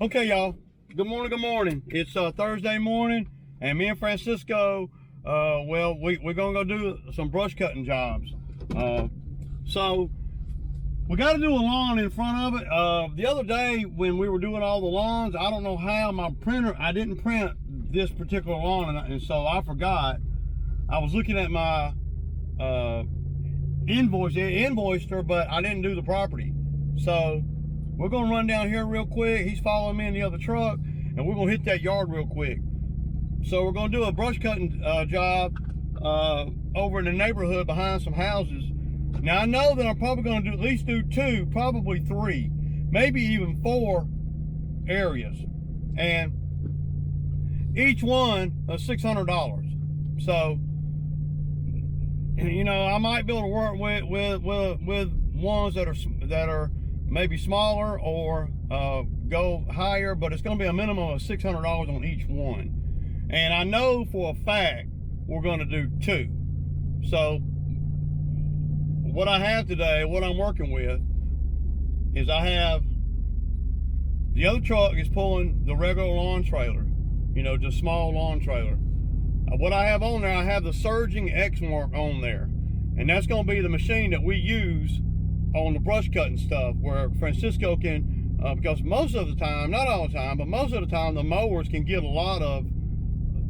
Okay, y'all. Good morning. Good morning. It's Thursday morning, and me and Francisco, we're gonna go do some brush cutting jobs. So we got to do a lawn in front of it. The other day when we were doing all the lawns, I don't know how my printer, I didn't print this particular lawn, and so I forgot. I was looking at my invoiced her, but I didn't do the property. So we're gonna run down here real quick. He's following me in the other truck, and we're gonna hit that yard real quick. So we're gonna do a brush cutting job over in the neighborhood behind some houses. Now I know that I'm probably gonna at least do two, probably three, maybe even four areas, and each one $600. So, you know, I might be able to work with ones that are maybe smaller or go higher, but it's going to be a minimum of $600 on each one. And I know for a fact we're going to do two. So what I have today, what I'm working with, is I have the other truck is pulling the regular lawn trailer, you know, just small lawn trailer. What I have on there, I have the Surging X mark on there, and that's going to be the machine that we use on the brush cutting stuff, where Francisco can, because most of the time, not all the time, but most of the time, the mowers can get a lot of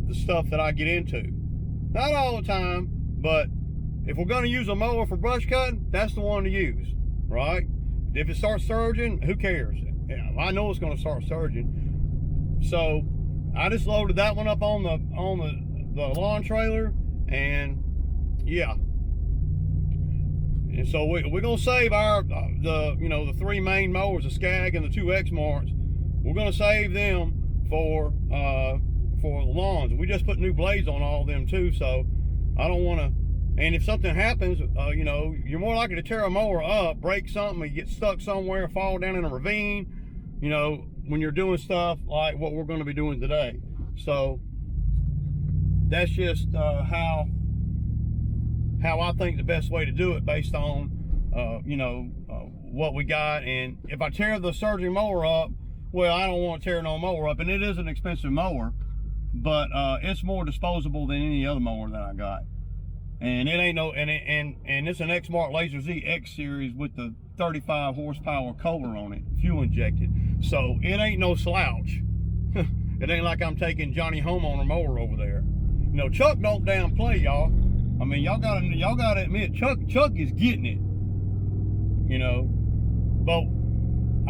the stuff that I get into. Not all the time, but if we're going to use a mower for brush cutting, that's the one to use, right? If it starts surging, who cares? Yeah, I know it's going to start surging. So I just loaded that one up on the lawn trailer, and yeah. And so we're gonna save the three main mowers, the Skag and the two X marks. We're gonna save them for the lawns. We just put new blades on all of them too, so I don't want to. And if something happens, you know, you're more likely to tear a mower up, break something, or you get stuck somewhere, fall down in a ravine, you know, when you're doing stuff like what we're going to be doing today. So that's just how I think the best way to do it, based on what we got. And if I tear the surging mower up, well, I don't want to tear no mower up, and it is an expensive mower, but it's more disposable than any other mower that I got. And it ain't no, and it's an X Mark Laser Z X series with the 35 horsepower Kohler on it, fuel injected. So it ain't no slouch. It ain't like I'm taking Johnny Homeowner mower over there. You know, Chuck don't downplay, y'all. I mean, y'all gotta admit, Chuck is getting it. You know, but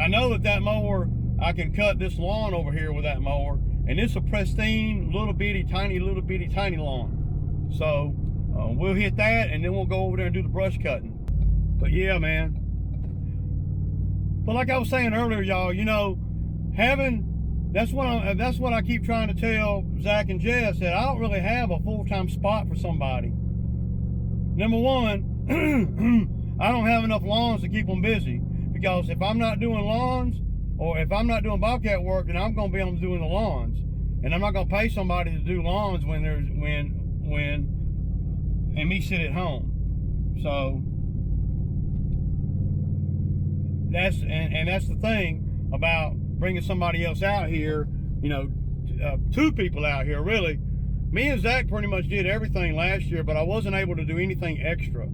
I know that mower, I can cut this lawn over here with that mower, and it's a pristine little bitty tiny lawn. So we'll hit that, and then we'll go over there and do the brush cutting. But yeah, man. But like I was saying earlier, y'all, you know, that's what I keep trying to tell Zach and Jess, that I don't really have a full-time spot for somebody. Number one, I don't have enough lawns to keep them busy, because if I'm not doing lawns, or if I'm not doing bobcat work, then I'm going to be on doing the lawns, and I'm not going to pay somebody to do lawns and me sit at home. So that's the thing about bringing somebody else out here, you know, two people out here really. Me and Zach pretty much did everything last year, but I wasn't able to do anything extra.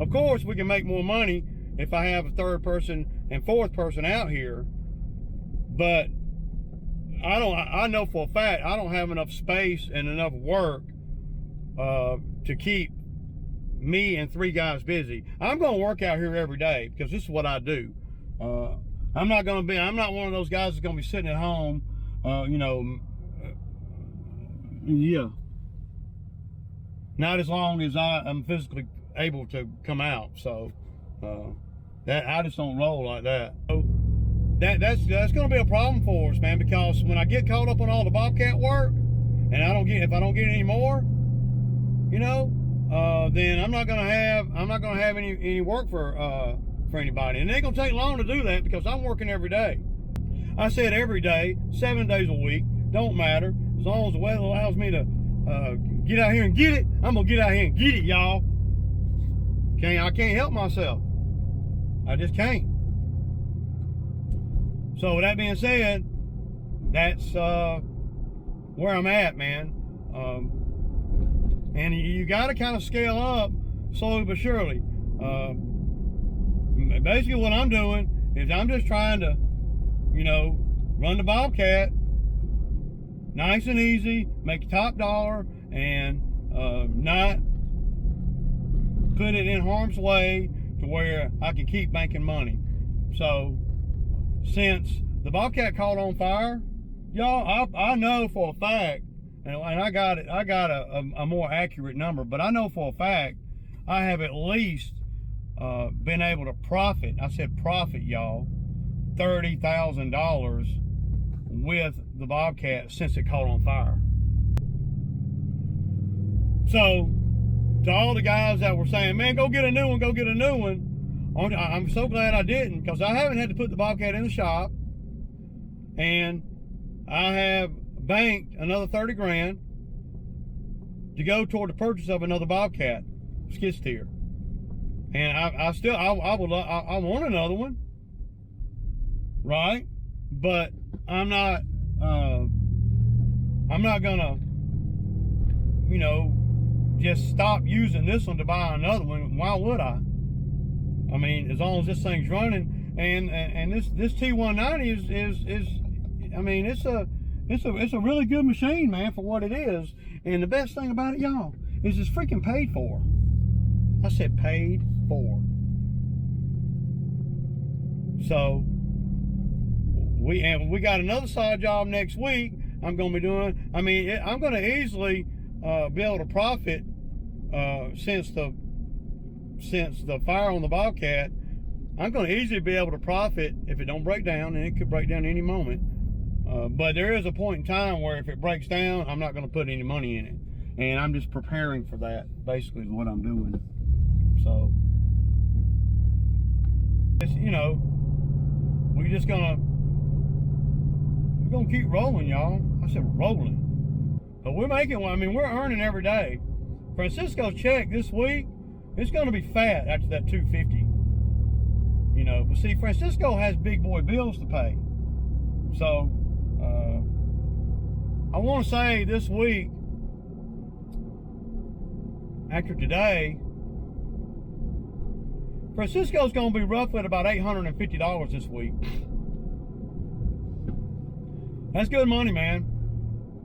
Of course, we can make more money if I have a third person and fourth person out here, but I know for a fact I don't have enough space and enough work to keep me and three guys busy. I'm going to work out here every day, because this is what I do. I'm not one of those guys that's going to be sitting at home, yeah. Not as long as I am physically able to come out. So that I just don't roll like that. So that's going to be a problem for us, man, because when I get caught up on all the bobcat work, and if I don't get any more, you know, then I'm not going to have any work for anybody. And it ain't going to take long to do that, because I'm working every day. I said every day, 7 days a week, don't matter. As long as the weather allows me to get out here and get it, I'm going to get out here and get it, y'all. I can't help myself. I just can't. So with that being said, that's where I'm at, man. And you got to kind of scale up slowly but surely. Basically what I'm doing is I'm just trying to, you know, run the Bobcat nice and easy, make top dollar, and not put it in harm's way to where I can keep making money. So since the Bobcat caught on fire, y'all, I know for a fact, and I got a more accurate number, but I know for a fact I have at least been able to profit. I said profit, y'all, $30,000 with the Bobcat since it caught on fire. So to all the guys that were saying, man, go get a new one, go get a new one, I'm so glad I didn't, because I haven't had to put the Bobcat in the shop, and I have banked another 30 grand to go toward the purchase of another Bobcat skid steer. And I want another one, right? But I'm not gonna, you know, just stop using this one to buy another one. Why would I? I mean, as long as this thing's running, and this T190 is I mean, it's a really good machine, man, for what it is. And the best thing about it, y'all, is it's freaking paid for. I said paid for. So we got another side job next week I'm going to be doing. I mean, I'm going to easily be able to profit since the fire on the Bobcat. I'm going to easily be able to profit if it don't break down, and it could break down any moment. But there is a point in time where if it breaks down, I'm not going to put any money in it, and I'm just preparing for that. Basically, is what I'm doing. So, it's, you know, we're gonna keep rolling, y'all. I said rolling, but we're making. I mean, we're earning every day. Francisco's check this week, it's going to be fat after that 250. You know, but see, Francisco has big boy bills to pay. So, I want to say this week, after today, Francisco's going to be roughly at about $850 this week. That's good money, man.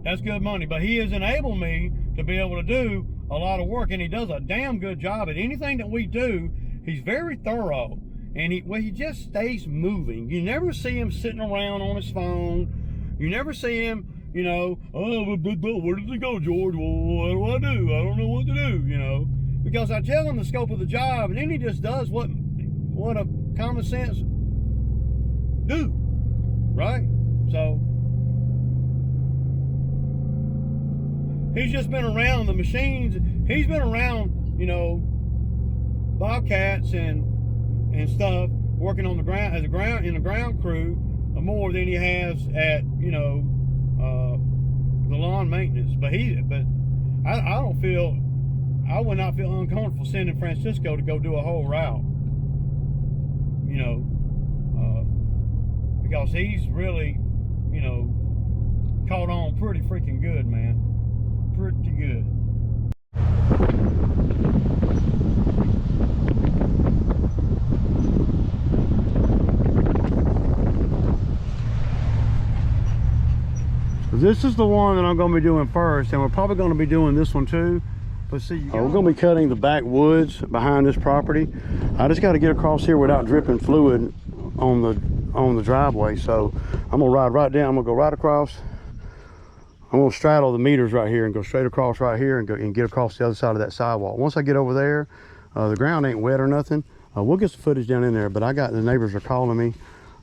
That's good money. But he has enabled me to be able to do a lot of work, and he does a damn good job at anything that we do. He's very thorough, and he just stays moving. You never see him sitting around on his phone. You never see him, you know, oh, where did he go, George? Well, what do I do? I don't know what to do, you know. Because I tell him the scope of the job, and then he just does what a common sense do, right? So he's just been around the machines. He's been around, you know, Bobcats and stuff, working on the ground in the ground crew more than he has at, you know, the lawn maintenance. But I would not feel uncomfortable sending Francisco to go do a whole route, you know, because he's really, you know, caught on pretty freaking good, man. Pretty good. This is the one that I'm going to be doing first, and we're probably going to be doing this one too. But see, we're going to be cutting the backwoods behind this property. I just got to get across here without dripping fluid on the driveway. So I'm going to ride right down. I'm going to go right across. I'm going to straddle the meters right here and go straight across right here and get across the other side of that sidewalk. Once I get over there, the ground ain't wet or nothing. We'll get some footage down in there, but the neighbors are calling me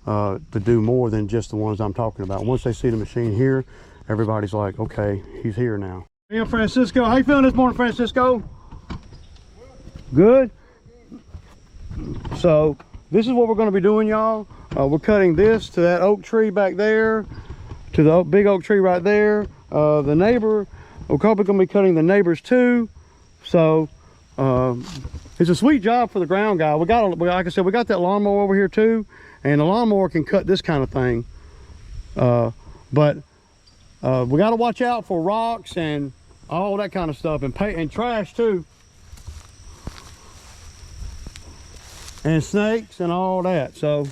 to do more than just the ones I'm talking about. Once they see the machine here, everybody's like, okay, he's here now. Hey, Francisco, how you feeling this morning, Francisco? Good? So this is what we're going to be doing, y'all. We're cutting this to that oak tree back there, to the big oak tree right there. The neighbor, we're probably going to be cutting the neighbors too. So it's a sweet job for the ground guy. Like I said, we got that lawnmower over here too, and the lawnmower can cut this kind of thing. But we got to watch out for rocks and all that kind of stuff, and trash too, and snakes and all that. So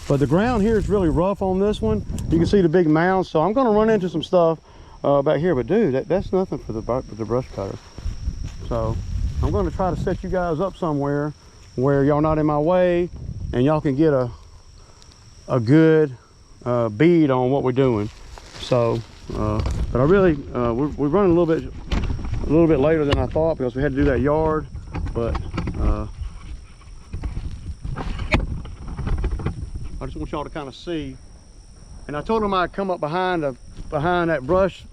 but the ground here is really rough on this one. You can see the big mounds, so I'm going to run into some stuff back here. But dude, that's nothing for the brush cutter. So I'm going to try to set you guys up somewhere where y'all not in my way, and y'all can get a good bead on what we're doing. So but I really we're running a little bit later than I thought, because we had to do that yard. But I just want y'all to kind of see. And I told him I'd come up behind that brush,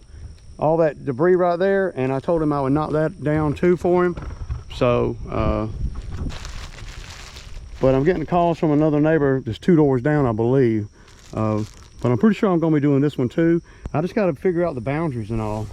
all that debris right there, and I told him I would knock that down too for him. So but I'm getting calls from another neighbor that's 2 doors down, I believe. But I'm pretty sure I'm going to be doing this one too. I just got to figure out the boundaries and all.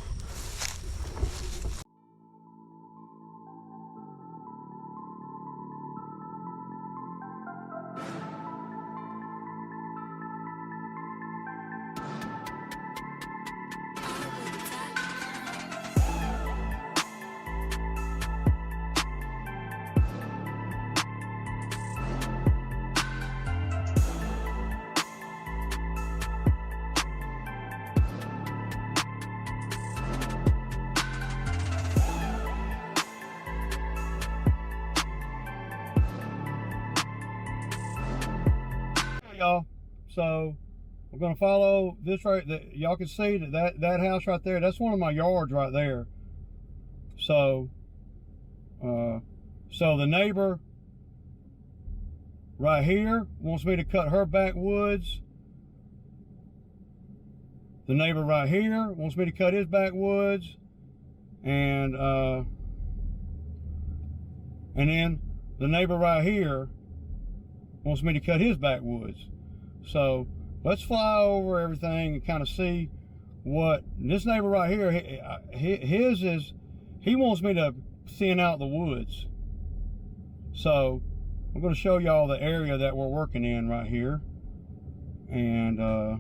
Y'all, so we're going to follow this right. Y'all can see that house right there, that's one of my yards right there. So so the neighbor right here wants me to cut her backwoods. The neighbor right here wants me to cut his backwoods, and then the neighbor right here wants me to cut his backwoods. So let's fly over everything and kind of see what this neighbor right here, his is, he wants me to thin out the woods. So I'm going to show y'all the area that we're working in right here. And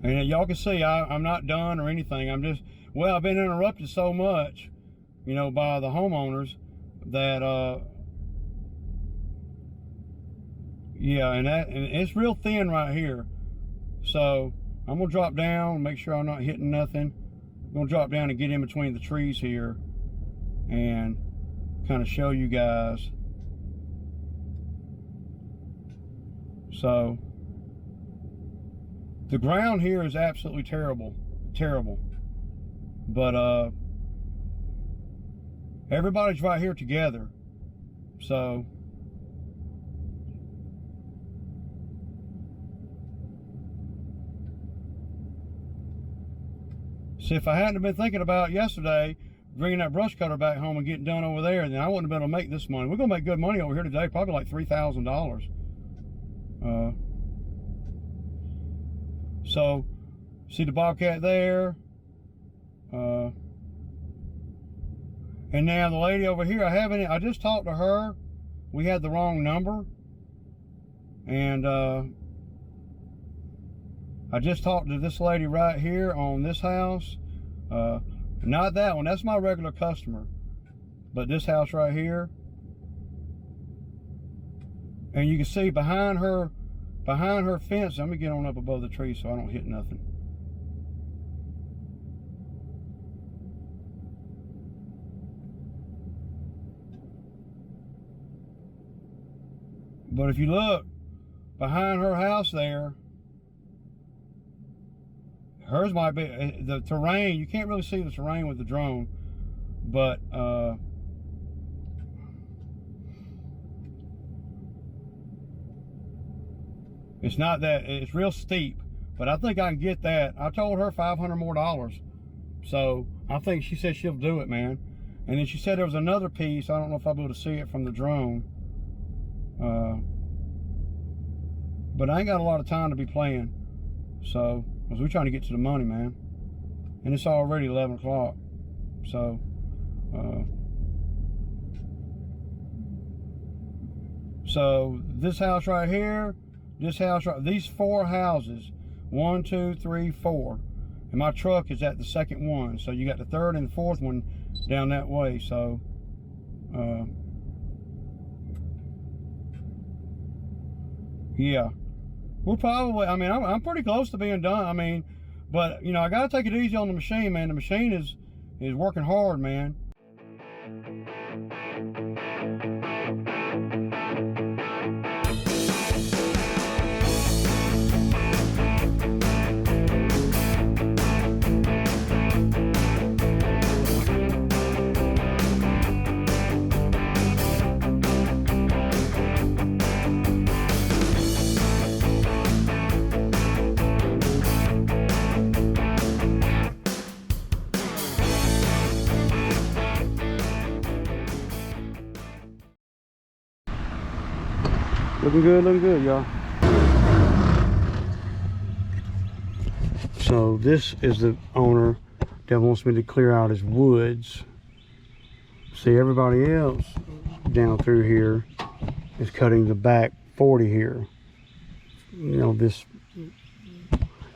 y'all can see I'm not done or anything. I'm just, well, I've been interrupted so much, you know, by the homeowners that yeah, and it's real thin right here. So I'm gonna drop down, make sure I'm not hitting nothing. I'm gonna drop down and get in between the trees here and kind of show you guys. So the ground here is absolutely terrible, but everybody's right here together. So see, if I hadn't been thinking about yesterday bringing that brush cutter back home and getting done over there, then I wouldn't have been able to make this money. We're gonna make good money over here today, probably like $3,000. So see the bobcat there, and now the lady over here, I just talked to her. We had the wrong number, and I just talked to this lady right here on this house. Not that one, that's my regular customer, but this house right here. And you can see behind her fence, let me get on up above the tree so I don't hit nothing. But if you look behind her house there, hers might be, the terrain, you can't really see the terrain with the drone, but it's not that, it's real steep, but I think I can get that. I told her $500 more. So I think she said she'll do it, man. And then she said there was another piece. I don't know if I'll be able to see it from the drone. But I ain't got a lot of time to be playing. So, because we're trying to get to the money, man. And it's already 11 o'clock. So, So this house right here, this house right, these 4 houses, 1, 2, 3, 4. And my truck is at the second one. So you got the third and the fourth one down that way. So, yeah. We're probably, I mean, I'm pretty close to being done. I mean, but, you know, I got to take it easy on the machine, man. The machine is working hard, man. Looking good, y'all. So this is the owner that wants me to clear out his woods. See, everybody else down through here is cutting the back 40 here. You know, this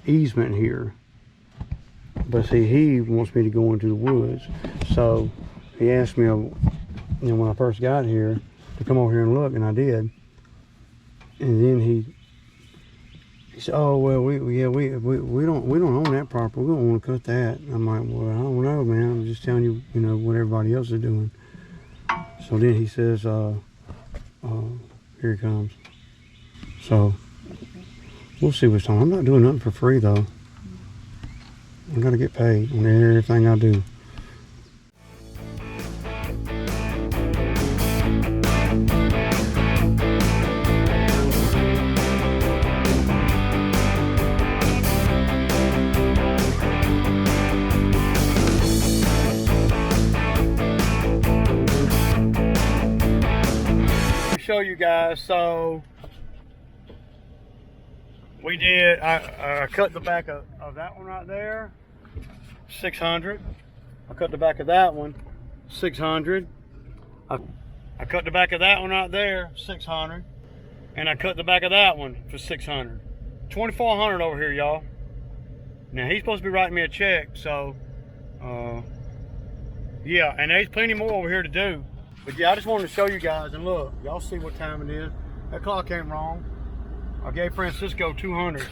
easement here. But see, he wants me to go into the woods. So he asked me, you know, when I first got here, to come over here and look, and I did. And then he said, "Oh well, we don't own that property. We don't want to cut that." And I'm like, "Well, I don't know, man. I'm just telling you, you know, what everybody else is doing." So then he says, "Here he comes." So we'll see what's on. I'm not doing nothing for free though. I gotta get paid on everything I do. Show you guys. So we did, I cut the back of that one right there, 600. I cut the back of that one, 600. I cut the back of that one right there, 600. And I cut the back of that one for 600. 2,400 over here, y'all. Now he's supposed to be writing me a check, so yeah, and there's plenty more over here to do. But yeah, I just wanted to show you guys, and look, y'all see what time it is. That clock ain't wrong. I gave Francisco 200,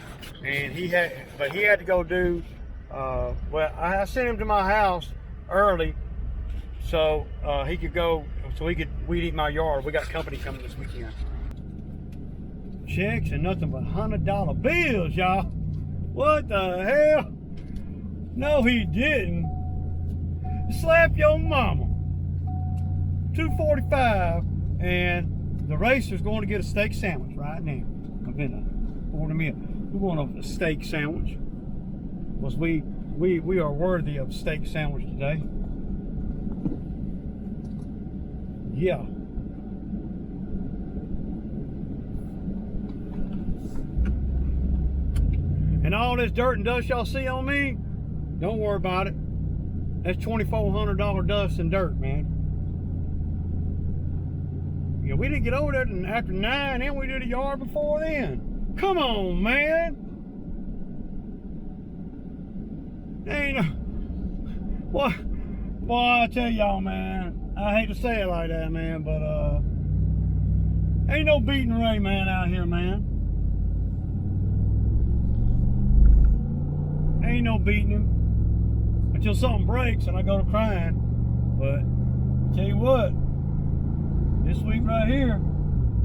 and he had to go do, well, I sent him to my house early, so he could go, so we'd eat my yard. We got company coming this weekend. Checks and nothing but $100 bills, y'all. What the hell? No, he didn't. Slap your mama. $2.45, and the racer's going to get a steak sandwich right now. I've been order me. We're going to a steak sandwich because we are worthy of steak sandwich today. Yeah. And all this dirt and dust y'all see on me, don't worry about it. That's $2,400 dust and dirt, man. Yeah, we didn't get over there after 9, and we did a yard before then. Come on, man. Ain't no, what? Boy, I tell y'all, man, I hate to say it like that, man, but ain't no beating Ray, man, out here, man. Ain't no beating him until something breaks and I go to crying. But I tell you what, this week right here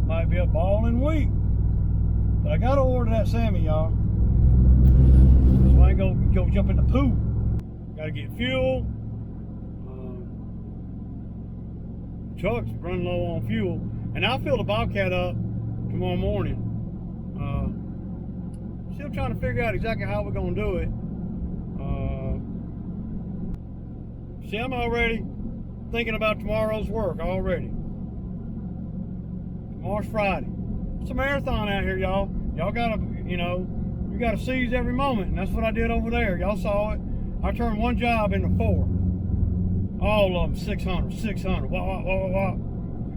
might be a balling week. But I gotta order that Sammy, y'all. So I ain't go jump in the pool. Gotta get fuel. Truck's running low on fuel. And I'll fill the Bobcat up tomorrow morning. Still trying to figure out exactly how we're gonna do it. See, I'm already thinking about tomorrow's work already. Tomorrow's Friday. It's a marathon out here, y'all. Y'all gotta, you know, you gotta seize every moment, and that's what I did over there. Y'all saw it. I turned one job into 4. All of them 600, 600, wah, wah, wah, wah.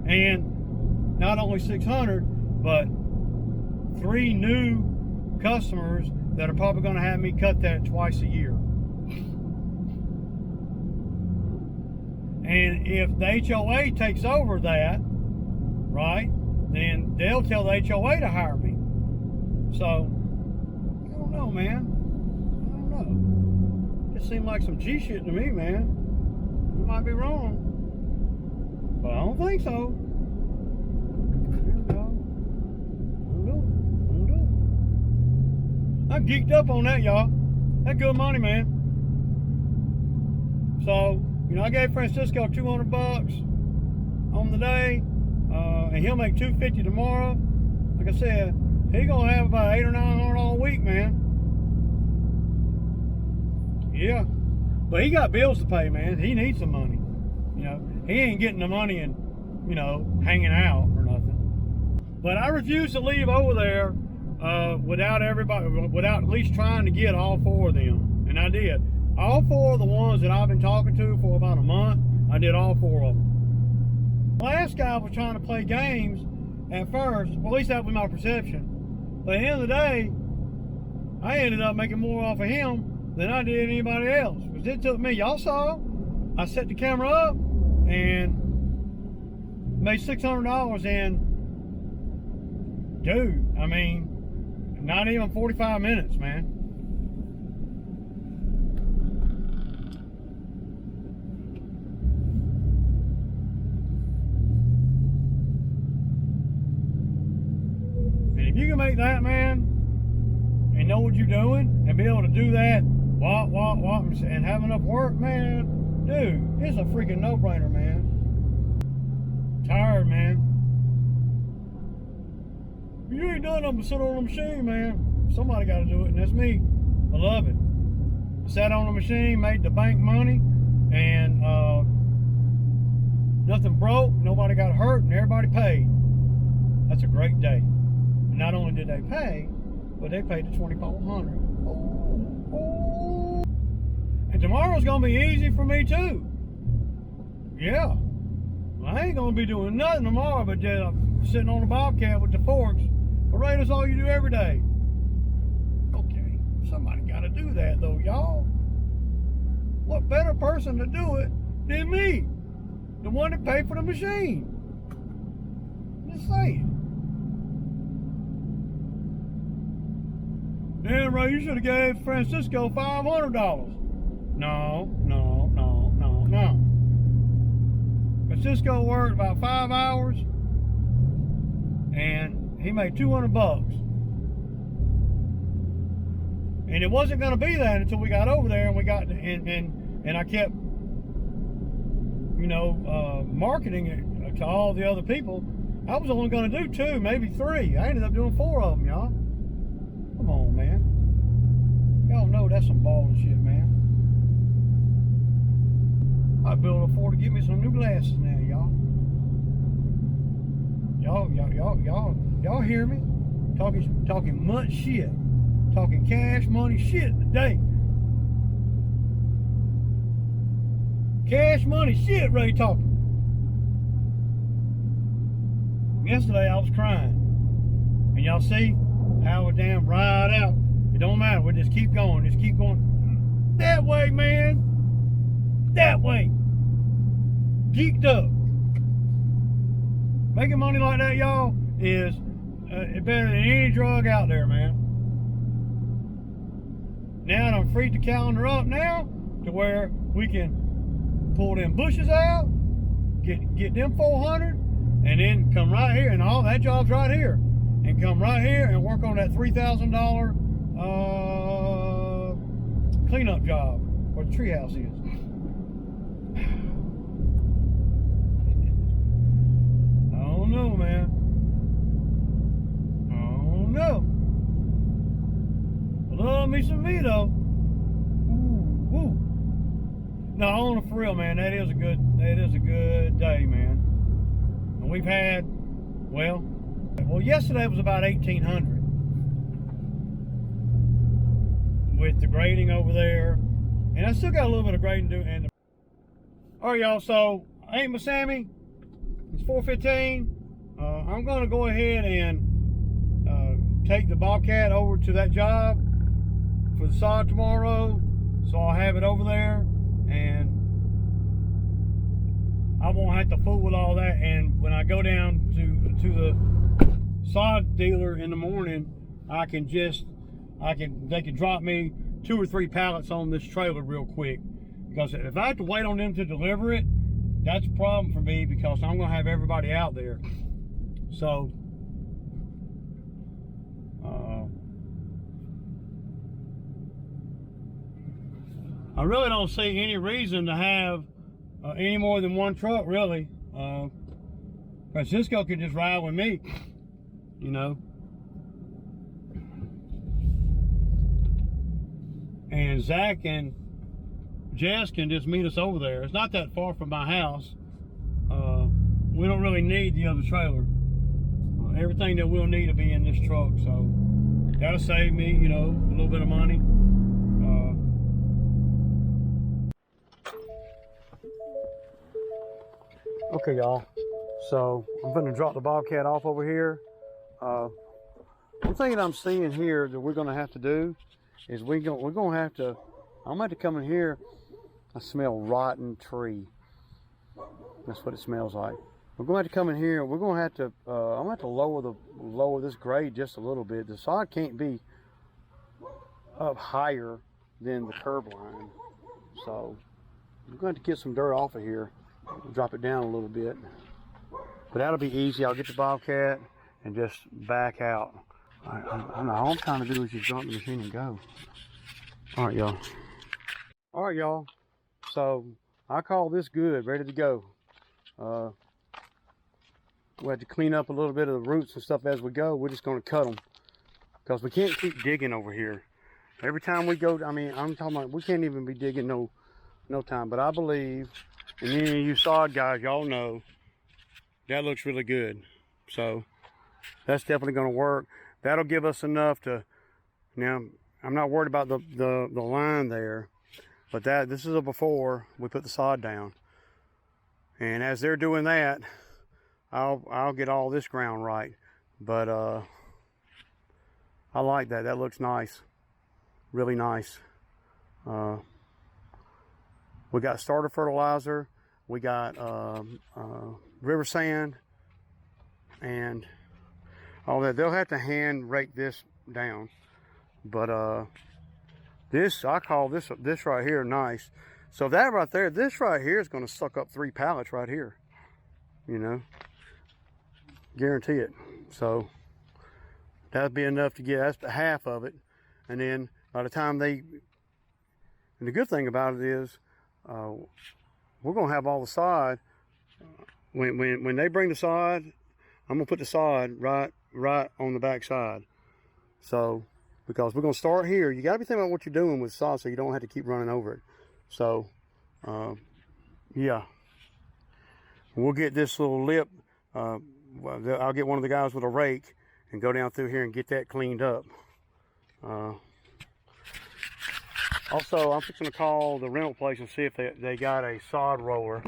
And not only 600, but 3 new customers that are probably going to have me cut that twice a year. And if the HOA takes over that, right, then they'll tell the HOA to hire me. So, I don't know, man. I don't know. It seemed like some G shit to me, man. You might be wrong, but I don't think so. I'm geeked up on that, y'all. That's good money, man. So, you know, I gave Francisco $200 on the day, and he'll make $250 tomorrow. Like I said, he's gonna have about $800 or $900 all week, man. Yeah, but he got bills to pay, man. He needs some money. You know, he ain't getting the money and, you know, hanging out or nothing. But I refuse to leave over there without everybody, without at least trying to get all 4 of them. And I did. All 4 of the ones that I've been talking to for about a month, I did all 4 of them. The last guy was trying to play games at first. Well, at least that was my perception. But at the end of the day, I ended up making more off of him than I did anybody else. Because it took me, y'all saw, I set the camera up and made $600 in, dude, I mean, not even 45 minutes, man. And if you can make that, man, and know what you're doing, and be able to do that, walk, and have enough work, man, dude, it's a freaking no-brainer, man. Tired, man. You ain't done nothing but sit on the machine, man. Somebody got to do it, and that's me. I love it. Sat on the machine, made the bank money, and nothing broke, nobody got hurt, and everybody paid. That's a great day. And not only did they pay, but they paid the $2,400. Oh. And tomorrow's gonna be easy for me too. Yeah. I ain't gonna be doing nothing tomorrow but just sitting on the bobcat with the forks. Parade is all you do every day. Okay, somebody gotta do that though, y'all. What better person to do it than me? The one that paid for the machine. Just saying. Damn right, you should have gave Francisco $500. No. Francisco worked about 5 hours, and he made $200. And it wasn't going to be that until we got over there, and we got and I kept, you know, marketing it to all the other people. I was only going to do 2, maybe 3. I ended up doing 4 of them, y'all. Come on, man. Y'all know that's some ballin' shit, man. I'd be able to afford to get me some new glasses now, y'all. Y'all hear me? Talking much shit. Talking cash money shit today. Cash money shit, Ray talking. Yesterday I was crying. And y'all see how we damn ride out. It don't matter, we just keep going, that way, man, that way, geeked up. Making money like that, y'all, is better than any drug out there, man. Now that I'm freed the calendar up now, to where we can pull them bushes out, get them 400, and then come right here, and all that job's right here. And come right here and work on that $3,000 cleanup job where the treehouse is. I don't know, man. I don't know. Love me some me though. Ooh. No, on for real, man. That is a good day, man. And we've had, well, yesterday was about 1,800 with the grading over there, and I still got a little bit of grading to do. All right, y'all. So I ain't my Sammy. It's 4:15. I'm going to go ahead and take the Bobcat over to that job for the sod tomorrow, so I'll have it over there, and I won't have to fool with all that. And when I go down to the sod dealer in the morning, they can drop me 2 or 3 pallets on this trailer real quick, because if I have to wait on them to deliver it, that's a problem for me, because I'm gonna have everybody out there. So I really don't see any reason to have any more than one truck, really. Francisco could just ride with me, you know. And Zach and Jess can just meet us over there. It's not that far from my house. We don't really need the other trailer. Everything that we'll need to be in this truck, so that'll save me, you know, a little bit of money. Okay, y'all. So I'm going to drop the Bobcat off over here. One thing that I'm seeing here that we're going to have to do is we're going to have to. I'm going to have to come in here. I smell rotten tree. That's what it smells like. We're going to have to come in here. We're going to have to. I'm going to have to lower this grade just a little bit. The sod can't be up higher than the curb line. So we're going to have to get some dirt off of here. Drop it down a little bit. But that'll be easy. I'll get the Bobcat and just back out. All I'm trying to do is just drop the machine and go. All right, y'all. All right, y'all. So I call this good, ready to go. We have to clean up a little bit of the roots and stuff as we go. We're just going to cut them, because we can't keep digging over here. Every time we go, I mean, I'm talking about, we can't even be digging no time. But I believe, and any of you sod guys, y'all know, that looks really good. So that's definitely going to work. That'll give us enough to, now I'm not worried about the line there, but this is a before we put the sod down. And as they're doing that, I'll get all this ground right. But I like that. That looks nice. Really nice. We got starter fertilizer. We got river sand and all that. They'll have to hand rake this down. But this, I call this right here nice. So that right there, this right here is going to suck up 3 pallets right here. You know, guarantee it. So that'd be enough to get, that's the half of it. And then by the time and the good thing about it is, we're gonna have all the sod. When they bring the sod, I'm gonna put the sod right on the back side. So, because we're gonna start here, you gotta be thinking about what you're doing with sod, so you don't have to keep running over it. So, yeah, we'll get this little lip. I'll get one of the guys with a rake and go down through here and get that cleaned up. Also, I'm fixing to call the rental place and see if they got a sod roller.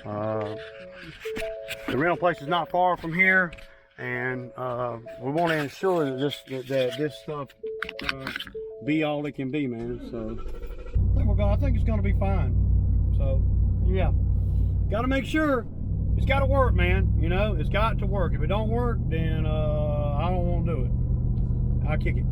The rental place is not far from here, and we want to ensure that this stuff be all it can be, man. So I think it's gonna be fine. So yeah, got to make sure it's got to work, man. You know, it's got to work. If it don't work, then I don't want to do it. I'll kick it.